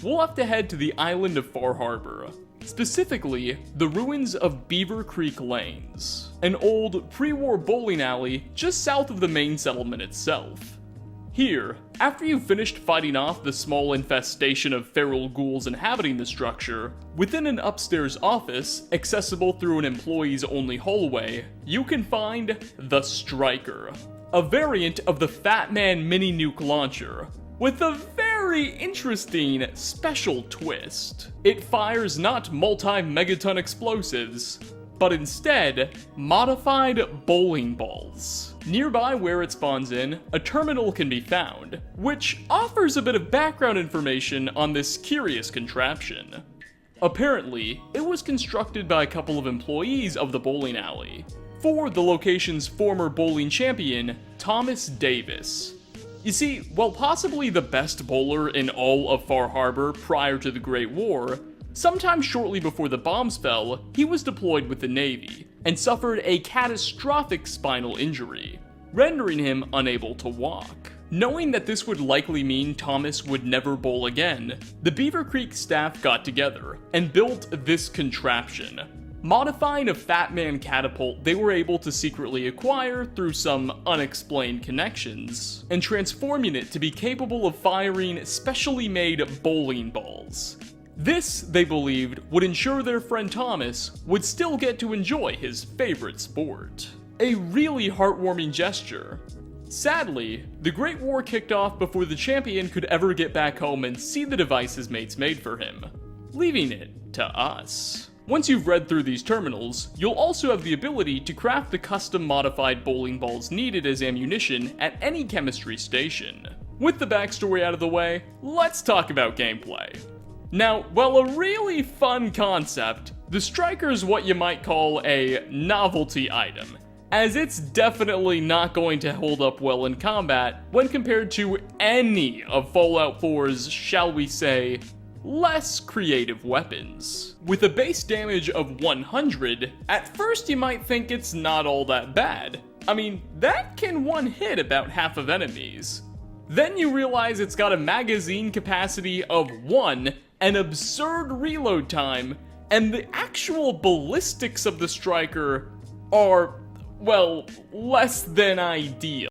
we'll have to head to the island of Far Harbor. Specifically, the ruins of Beaver Creek Lanes, an old pre-war bowling alley just south of the main settlement itself. Here, after you've finished fighting off the small infestation of feral ghouls inhabiting the structure, within an upstairs office, accessible through an employees-only hallway, you can find the Striker, a variant of the Fat Man mini nuke launcher, with a very interesting special twist. It fires not multi-megaton explosives, but instead, modified bowling balls. Nearby where it spawns in, a terminal can be found, which offers a bit of background information on this curious contraption. Apparently, it was constructed by a couple of employees of the bowling alley, for the location's former bowling champion, Thomas Davis. You see, while possibly the best bowler in all of Far Harbor prior to the Great War, sometime shortly before the bombs fell, he was deployed with the Navy, and suffered a catastrophic spinal injury, rendering him unable to walk. Knowing that this would likely mean Thomas would never bowl again, the Beaver Creek staff got together and built this contraption, modifying a Fat Man catapult they were able to secretly acquire through some unexplained connections, and transforming it to be capable of firing specially made bowling balls. This, they believed, would ensure their friend Thomas would still get to enjoy his favorite sport. A really heartwarming gesture. Sadly, the Great War kicked off before the champion could ever get back home and see the device his mates made for him, leaving it to us. Once you've read through these terminals, you'll also have the ability to craft the custom modified bowling balls needed as ammunition at any chemistry station. With the backstory out of the way, let's talk about gameplay. Now, while a really fun concept, the Striker is what you might call a novelty item, as it's definitely not going to hold up well in combat when compared to any of Fallout 4's, shall we say, less creative weapons. With a base damage of 100, at first you might think it's not all that bad. I mean, that can one-hit about half of enemies. Then you realize it's got a magazine capacity of 1, an absurd reload time, and the actual ballistics of the Striker are, well, less than ideal.